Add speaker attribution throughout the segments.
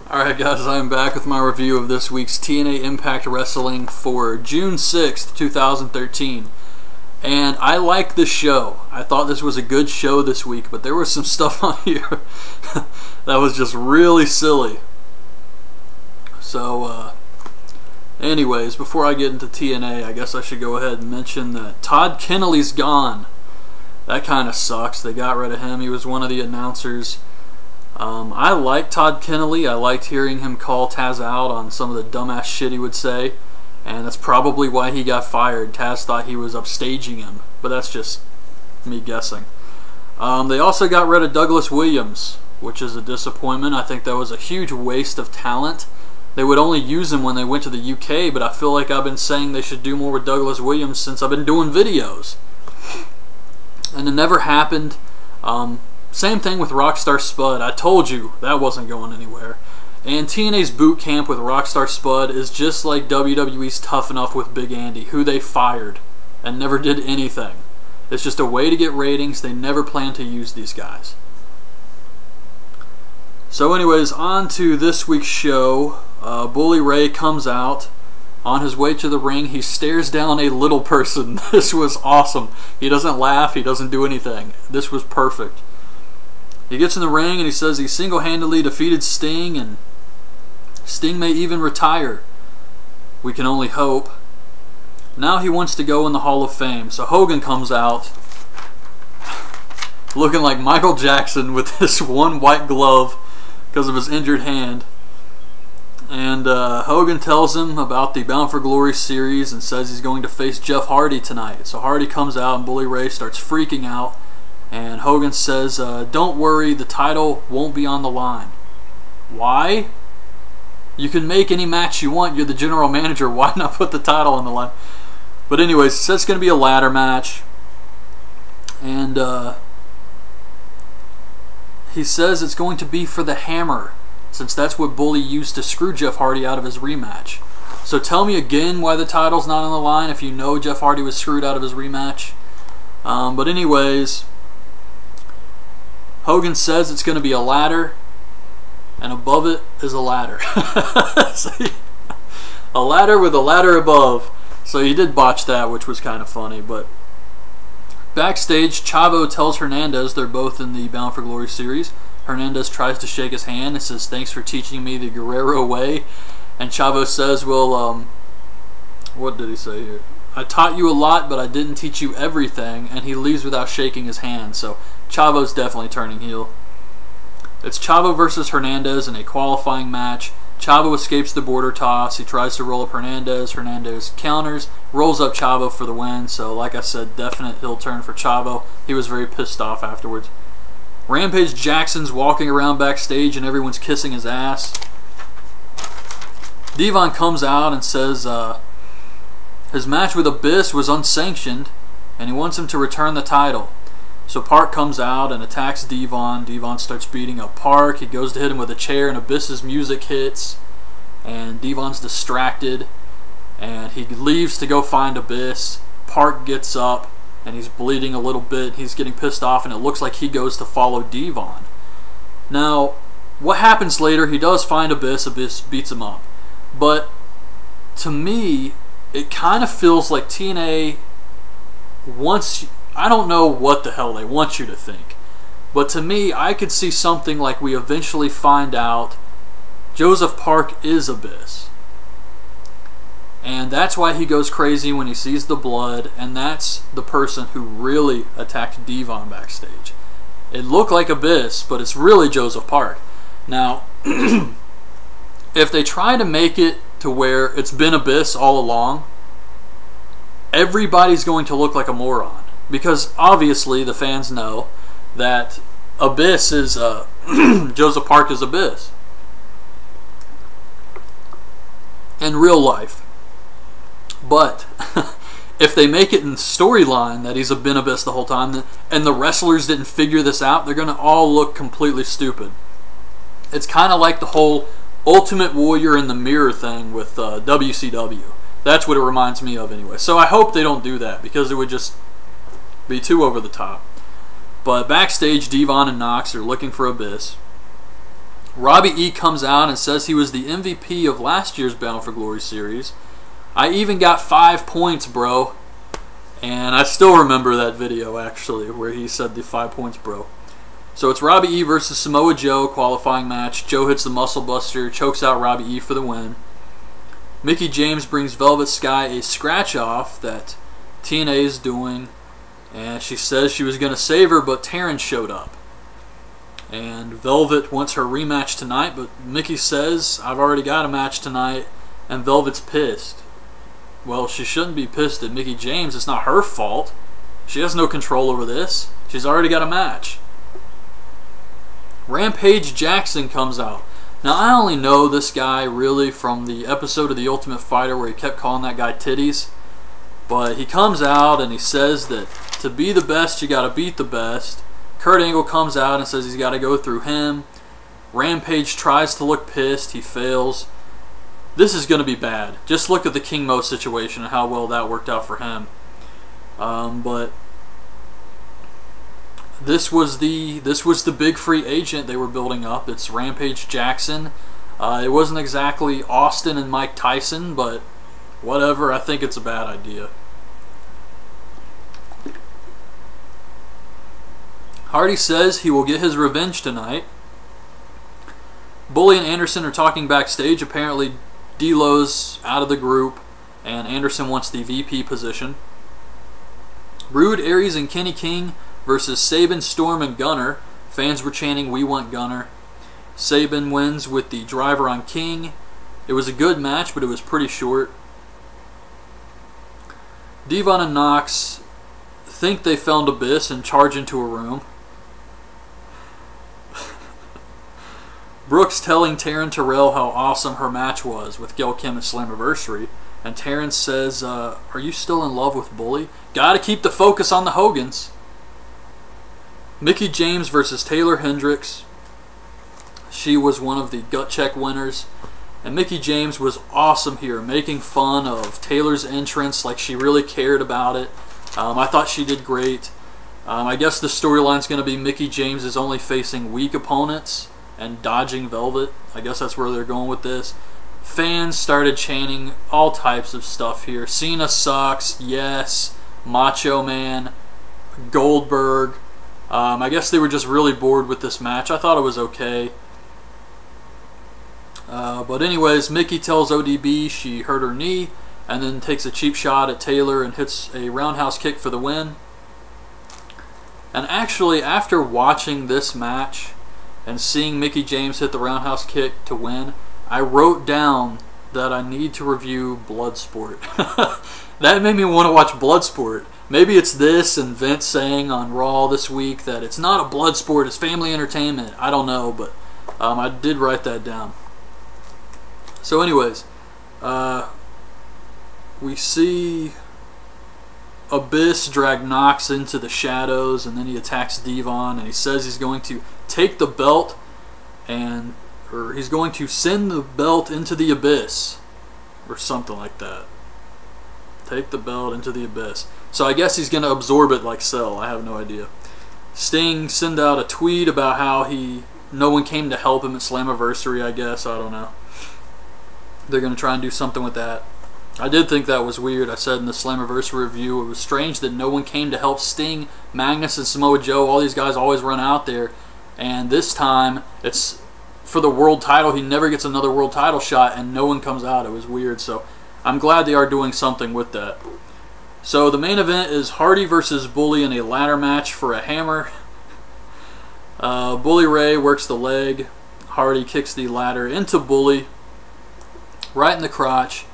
Speaker 1: Alright guys, I'm back with my review of this week's TNA Impact Wrestling for June 6th, 2013. And I like this show. I thought this was a good show this week, but there was some stuff on here that was just really silly. So, anyways, before I get into TNA, I guess I should go ahead and mention that Todd Kennelly's gone. That kind of sucks. They got rid of him. He was one of the announcers. I liked Todd Kennelly. I liked hearing him call Tazz out on some of the dumbass shit he would say, and that's probably why he got fired. Tazz thought he was upstaging him, but that's just me guessing. They also got rid of Douglas Williams, which is a disappointment. I think that was a huge waste of talent. They would only use him when they went to the UK, but I feel like I've been saying they should do more with Douglas Williams since I've been doing videos. And it never happened. Same thing with Rockstar Spud. I told you that wasn't going anywhere. And TNA's boot camp with Rockstar Spud is just like WWE's Tough Enough with Big Andy, who they fired and never did anything. It's just a way to get ratings. They never plan to use these guys. So anyways, on to this week's show. Bully Ray comes out. On his way to the ring, he stares down a little person. This was awesome. He doesn't laugh. He doesn't do anything. This was perfect. He gets in the ring and he says he single-handedly defeated Sting, and Sting may even retire. We can only hope. Now he wants to go in the Hall of Fame. So Hogan comes out looking like Michael Jackson with this one white glove because of his injured hand. And Hogan tells him about the Bound for Glory series and says he's going to face Jeff Hardy tonight. So Hardy comes out and Bully Ray starts freaking out. And Hogan says, don't worry, the title won't be on the line. Why? You can make any match you want. You're the general manager. Why not put the title on the line? But anyways, he says it's going to be a ladder match. And he says it's going to be for the hammer, since that's what Bully used to screw Jeff Hardy out of his rematch. So tell me again why the title's not on the line if you know Jeff Hardy was screwed out of his rematch. But anyways, Hogan says it's going to be a ladder, and above it is a ladder. A ladder with a ladder above. So he did botch that, which was kind of funny. But backstage, Chavo tells Hernandez they're both in the Bound for Glory series. Hernandez tries to shake his hand and says, thanks for teaching me the Guerrero way. And Chavo says, well, what did he say here? I taught you a lot, but I didn't teach you everything. And he leaves without shaking his hand. So Chavo's definitely turning heel. It's Chavo versus Hernandez in a qualifying match. Chavo escapes the border toss. He tries to roll up Hernandez. Hernandez counters, rolls up Chavo for the win. So like I said, definite heel turn for Chavo. He was very pissed off afterwards. Rampage Jackson's walking around backstage and everyone's kissing his ass. Devon comes out and says his match with Abyss was unsanctioned and he wants him to return the title. So Park comes out and attacks Devon. Devon starts beating up Park. He goes to hit him with a chair and Abyss's music hits. And Devon's distracted. And he leaves to go find Abyss. Park gets up and he's bleeding a little bit. He's getting pissed off and it looks like he goes to follow Devon. Now, what happens later, he does find Abyss. Abyss beats him up. But to me, it kind of feels like TNA wants... I don't know what the hell they want you to think. But to me, I could see something like we eventually find out Joseph Park is Abyss. And that's why he goes crazy when he sees the blood. And that's the person who really attacked Devon backstage. It looked like Abyss, but it's really Joseph Park. Now, if they try to make it to where it's been Abyss all along, everybody's going to look like a moron. Because obviously the fans know that Abyss is, Joseph Park is Abyss. In real life. But if they make it in the storyline that he's been Abyss the whole time, and the wrestlers didn't figure this out, they're going to all look completely stupid. It's kind of like the whole Ultimate Warrior in the Mirror thing with WCW. That's what it reminds me of anyway. So I hope they don't do that, because it would just be too over the top. But backstage, Devon and Knox are looking for Abyss. Robbie E comes out and says he was the MVP of last year's Bound for Glory series. I even got 5 points, bro. And I still remember that video, actually, where he said the 5 points, bro. So it's Robbie E versus Samoa Joe, qualifying match. Joe hits the Muscle Buster, chokes out Robbie E for the win. Mickie James brings Velvet Sky a scratch-off that TNA is doing. And she says she was going to save her, but Taryn showed up. And Velvet wants her rematch tonight, but Mickie says, I've already got a match tonight, and Velvet's pissed. Well, she shouldn't be pissed at Mickie James. It's not her fault. She has no control over this. She's already got a match. Rampage Jackson comes out. Now, I only know this guy really from the episode of The Ultimate Fighter where he kept calling that guy titties. But he comes out and he says that to be the best, you got to beat the best. Kurt Angle comes out and says he's got to go through him. Rampage tries to look pissed. He fails. This is going to be bad. Just look at the King Mo situation and how well that worked out for him. But this was the big free agent they were building up. It's Rampage Jackson. It wasn't exactly Austin and Mike Tyson, but whatever. I think it's a bad idea. Hardy says he will get his revenge tonight. Bully and Anderson are talking backstage. Apparently, D'Lo's out of the group, and Anderson wants the VP position. Rude, Aries, and Kenny King versus Sabin, Storm, and Gunner. Fans were chanting, "We want Gunner." Sabin wins with the driver on King. It was a good match, but it was pretty short. Devon and Knox think they found Abyss and charge into a room. Brooks telling Taryn Terrell how awesome her match was with Gail Kim at Slammiversary. And Taryn says, are you still in love with Bully? Gotta keep the focus on the Hogans. Mickie James versus Taylor Hendricks. She was one of the gut check winners. And Mickie James was awesome here, making fun of Taylor's entrance like she really cared about it. I thought she did great. I guess the storyline's going to be Mickie James is only facing weak opponents and dodging Velvet. I guess that's where they're going with this. Fans started chanting all types of stuff here. Cena sucks, yes, Macho Man, Goldberg. I guess they were just really bored with this match. I thought it was okay. But anyways, Mickie tells ODB she hurt her knee and then takes a cheap shot at Taylor and hits a roundhouse kick for the win. And actually, after watching this match and seeing Mickie James hit the roundhouse kick to win, I wrote down that I need to review Bloodsport. That made me want to watch Bloodsport. Maybe it's this and Vince saying on Raw this week that it's not a Bloodsport, it's family entertainment. I don't know, but I did write that down. So anyways, we see Abyss drag Knox into the shadows, and then he attacks Devon, and he says he's going to take the belt, or he's going to send the belt into the Abyss, or something like that. Take the belt into the Abyss. So I guess he's going to absorb it like Cell. I have no idea. Sting sent out a tweet about how no one came to help him at Slammiversary, I guess. I don't know. They're going to try and do something with that. I did think that was weird. I said in the Slammiversary review, it was strange that no one came to help Sting, Magnus, and Samoa Joe. All these guys always run out there. And this time, it's for the world title. He never gets another world title shot, and no one comes out. It was weird. So I'm glad they are doing something with that. So the main event is Hardy versus Bully in a ladder match for a hammer. Bully Ray works the leg. Hardy kicks the ladder into Bully, right in the crotch.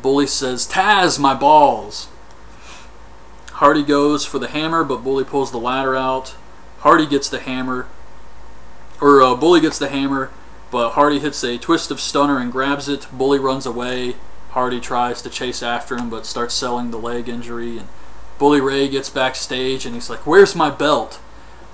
Speaker 1: Bully says, "Tazz, my balls." Hardy goes for the hammer, but Bully pulls the ladder out. Hardy gets the hammer, or Bully gets the hammer, but Hardy hits a twist of stunner and grabs it. Bully runs away. Hardy tries to chase after him, but starts selling the leg injury. And Bully Ray gets backstage, and he's like, "Where's my belt?"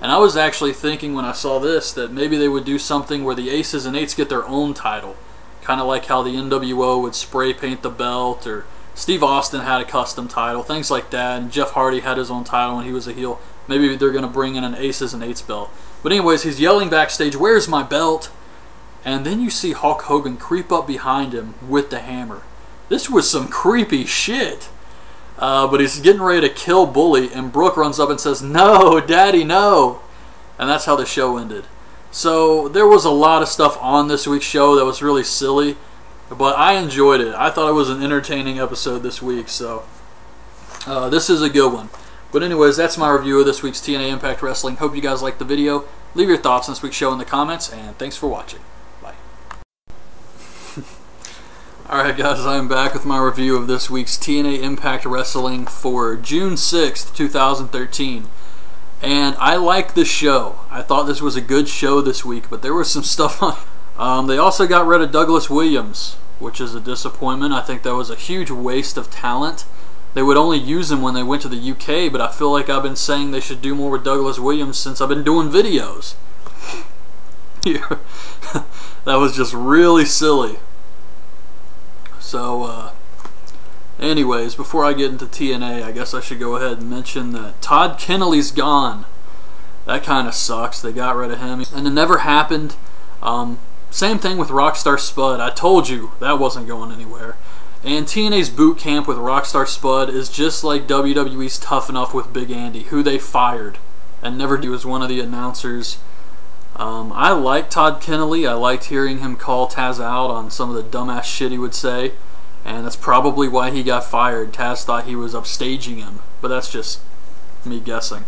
Speaker 1: And I was actually thinking when I saw this that maybe they would do something where the Aces and Eights get their own title. Kind of like how the NWO would spray paint the belt, or Steve Austin had a custom title, things like that, and Jeff Hardy had his own title when he was a heel. Maybe they're going to bring in an Aces and Eights belt. But anyways, he's yelling backstage, "Where's my belt?" And then you see Hulk Hogan creep up behind him with the hammer. This was some creepy shit. But he's getting ready to kill Bully, and Brooke runs up and says, "No, Daddy, no." And that's how the show ended. So there was a lot of stuff on this week's show that was really silly, but I enjoyed it. I thought it was an entertaining episode this week, so this is a good one. But anyways, that's my review of this week's TNA Impact Wrestling. Hope you guys liked the video. Leave your thoughts on this week's show in the comments, and thanks for watching. Bye. Alright guys, I'm back with my review of this week's TNA Impact Wrestling for June 6th, 2013. And I like this show. I thought this was a good show this week, but there was some stuff on. They also got rid of Douglas Williams, which is a disappointment. I think that was a huge waste of talent. They would only use him when they went to the UK, but I feel like I've been saying they should do more with Douglas Williams since I've been doing videos. That was just really silly. So, anyways, before I get into TNA, I guess I should go ahead and mention that Todd Kennelly's gone. That kind of sucks. They got rid of him, and it never happened. Same thing with Rockstar Spud. I told you that wasn't going anywhere. And TNA's boot camp with Rockstar Spud is just like WWE's Tough Enough with Big Andy, who they fired and never did. He was one of the announcers. I liked Todd Kennelly. I liked hearing him call Tazz out on some of the dumbass shit he would say, and that's probably why he got fired. Tazz thought he was upstaging him, but that's just me guessing.